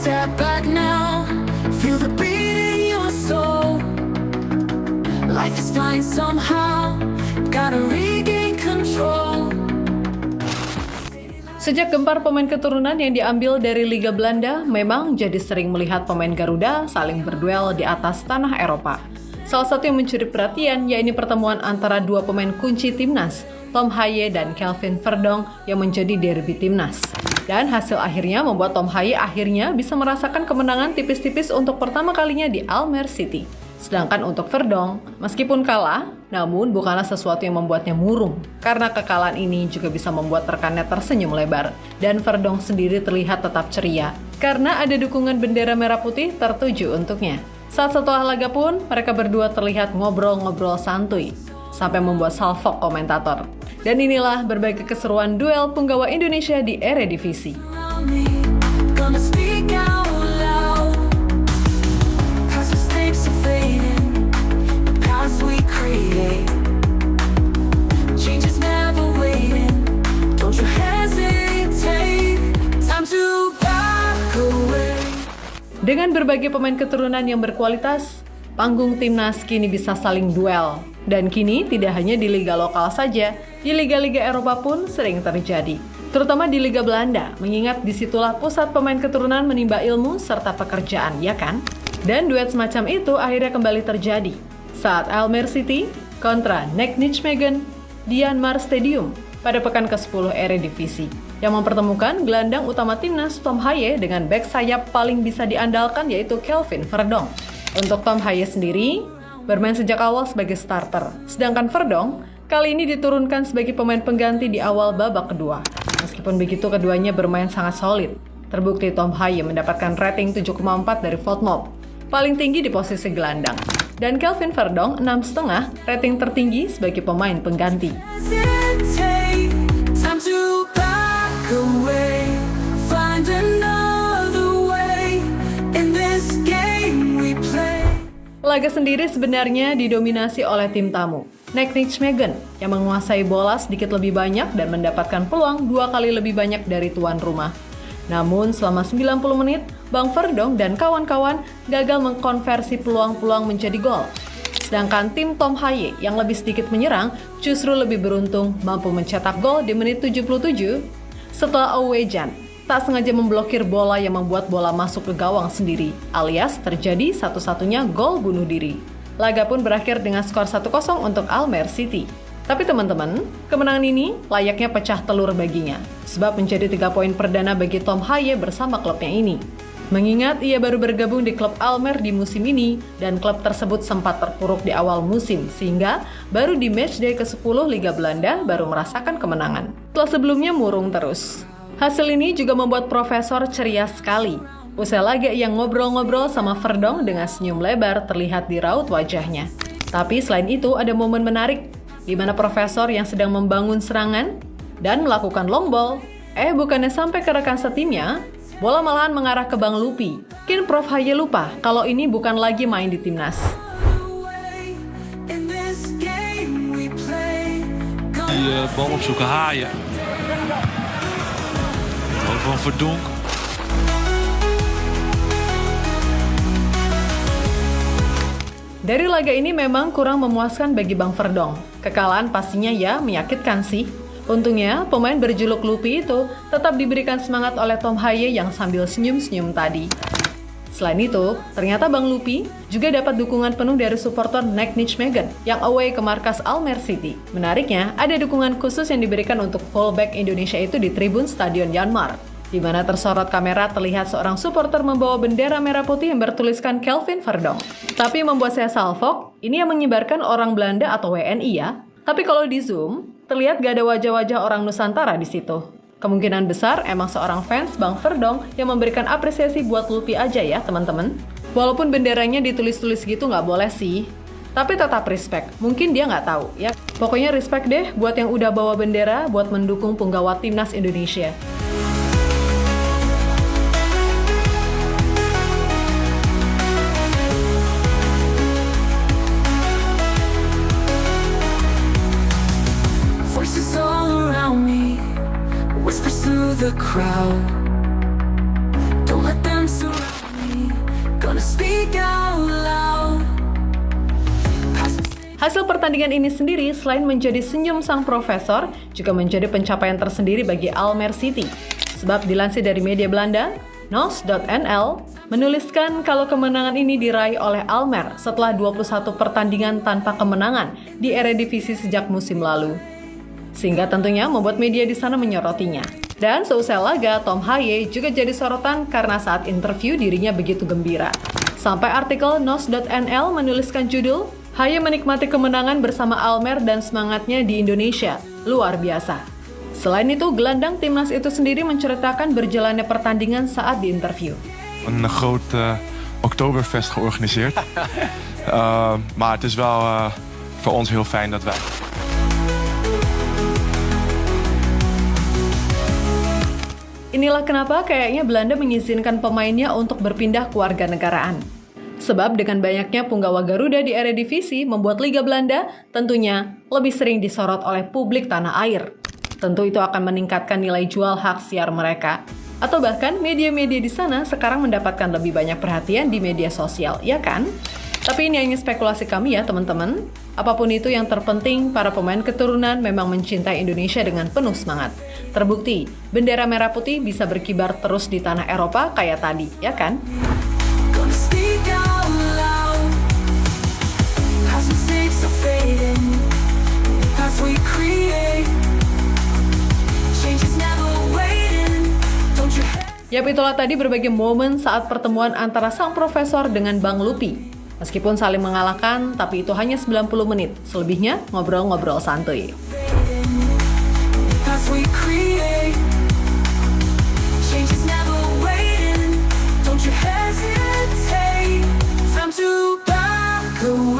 step back now. Feel the beat in your soul. Life is fine somehow. Gotta regain control. Sejak gempar pemain keturunan yang diambil dari Liga Belanda, memang jadi sering melihat pemain Garuda saling berduel di atas tanah Eropa. Salah satu yang mencuri perhatian yaitu pertemuan antara dua pemain kunci timnas, Tom Haaye dan Kelvin Verdonk yang menjadi derby timnas. Dan hasil akhirnya membuat Tom Haaye akhirnya bisa merasakan kemenangan tipis-tipis untuk pertama kalinya di Almere City. Sedangkan untuk Verdonk, meskipun kalah, namun bukanlah sesuatu yang membuatnya murung. Karena kekalahan ini juga bisa membuat rekannya tersenyum lebar. Dan Verdonk sendiri terlihat tetap ceria, karena ada dukungan bendera merah putih tertuju untuknya. Saat setelah laga pun, mereka berdua terlihat ngobrol-ngobrol santuy, sampai membuat salfok komentator. Dan inilah berbagai keseruan duel punggawa Indonesia di Eredivisie. Dengan berbagai pemain keturunan yang berkualitas, panggung timnas kini bisa saling duel. Dan kini tidak hanya di liga lokal saja, di liga-liga Eropa pun sering terjadi. Terutama di Liga Belanda, mengingat disitulah pusat pemain keturunan menimba ilmu serta pekerjaan, ya kan? Dan duet semacam itu akhirnya kembali terjadi saat Almere City kontra NEC Nijmegen di Janmar Stadium pada pekan ke-10 Eredivisie, yang mempertemukan gelandang utama timnas Tom Haaye dengan bek sayap paling bisa diandalkan yaitu Kelvin Verdonk. Untuk Tom Haaye sendiri, bermain sejak awal sebagai starter, sedangkan Verdonk kali ini diturunkan sebagai pemain pengganti di awal babak kedua. Meskipun begitu, keduanya bermain sangat solid. Terbukti Tom Haaye mendapatkan rating 7,4 dari VoteMob, paling tinggi di posisi gelandang. Dan Kelvin Verdonk 6,5, rating tertinggi sebagai pemain pengganti. Laga sendiri sebenarnya didominasi oleh tim tamu, NEC Nijmegen, yang menguasai bola sedikit lebih banyak dan mendapatkan peluang 2 kali lebih banyak dari tuan rumah. Namun selama 90 menit, Bang Verdonk dan kawan-kawan gagal mengkonversi peluang-peluang menjadi gol. Sedangkan tim Tom Haaye yang lebih sedikit menyerang justru lebih beruntung mampu mencetak gol di menit 77 setelah Ouwejan tak sengaja memblokir bola yang membuat bola masuk ke gawang sendiri, alias terjadi satu-satunya gol bunuh diri. Laga pun berakhir dengan skor 1-0 untuk Almere City. Tapi teman-teman, kemenangan ini layaknya pecah telur baginya, sebab menjadi 3 poin perdana bagi Tom Haaye bersama klubnya ini. Mengingat ia baru bergabung di klub Almere di musim ini, dan klub tersebut sempat terpuruk di awal musim, sehingga baru di matchday ke-10 Liga Belanda baru merasakan kemenangan. Setelah sebelumnya murung terus. Hasil ini juga membuat Profesor ceria sekali. Usai laga yang ngobrol-ngobrol sama Verdonk dengan senyum lebar terlihat di raut wajahnya. Tapi selain itu ada momen menarik, di mana Profesor yang sedang membangun serangan dan melakukan long ball, bukannya sampai ke rekan setimnya, bola malahan mengarah ke Bang Lupi. Mungkin Prof Haaye lupa kalau ini bukan lagi main di timnas. Die bal opzoeken, Haaye. Bal van Verdonk. Dari laga ini memang kurang memuaskan bagi Bang Verdonk. Kekalahan pastinya ya menyakitkan sih. Untungnya, pemain berjuluk Lupi itu tetap diberikan semangat oleh Tom Haaye yang sambil senyum-senyum tadi. Selain itu, ternyata Bang Lupi juga dapat dukungan penuh dari supporter NEC Nijmegen yang away ke markas Almere City. Menariknya, ada dukungan khusus yang diberikan untuk fullback Indonesia itu di tribun Stadion Janmar, di mana tersorot kamera terlihat seorang supporter membawa bendera merah putih yang bertuliskan Kelvin Verdonk. Tapi membuat saya salfok, ini yang menyebarkan orang Belanda atau WNI ya. Tapi kalau di Zoom, terlihat gak ada wajah-wajah orang Nusantara di situ. Kemungkinan besar emang seorang fans Bang Verdonk yang memberikan apresiasi buat Lupi aja ya teman-teman. Walaupun benderanya ditulis-tulis gitu nggak boleh sih, tapi tetap respect. Mungkin dia nggak tahu ya. Pokoknya respect deh buat yang udah bawa bendera buat mendukung punggawa timnas Indonesia. The crowd, don't let them surround. Gonna speak out loud. Hasil pertandingan ini sendiri selain menjadi senyum sang profesor, juga menjadi pencapaian tersendiri bagi Almere City. Sebab dilansir dari media Belanda, NOS.nl menuliskan kalau kemenangan ini diraih oleh Almere setelah 21 pertandingan tanpa kemenangan di Eredivisie sejak musim lalu. Sehingga tentunya membuat media di sana menyorotinya. Dan seusai laga, Tom Haye juga jadi sorotan karena saat interview dirinya begitu gembira. Sampai artikel NOS.nl menuliskan judul, Haye menikmati kemenangan bersama Almere dan semangatnya di Indonesia. Luar biasa. Selain itu, gelandang timnas itu sendiri menceritakan berjalannya pertandingan saat diinterview. Een groot Oktoberfest georganiseerd. Maar het is wel voor ons heel fijn dat wij... Inilah kenapa kayaknya Belanda mengizinkan pemainnya untuk berpindah kewarganegaraan. Sebab dengan banyaknya punggawa Garuda di Eredivisie membuat Liga Belanda tentunya lebih sering disorot oleh publik tanah air. Tentu itu akan meningkatkan nilai jual hak siar mereka. Atau bahkan media-media di sana sekarang mendapatkan lebih banyak perhatian di media sosial, ya kan? Tapi ini hanya spekulasi kami ya teman-teman. Apapun itu yang terpenting, para pemain keturunan memang mencintai Indonesia dengan penuh semangat. Terbukti, bendera merah putih bisa berkibar terus di tanah Eropa kayak tadi, ya kan? Gonna speak out loud. As mistakes are fading, as we create, change is never waiting. Don't you Yap, itulah tadi berbagai momen saat pertemuan antara sang profesor dengan Bang Lupi. Meskipun saling mengalahkan, tapi itu hanya 90 menit. Selebihnya ngobrol-ngobrol santuy. as we create, change is never waiting. Don't you hesitate. Time to back away.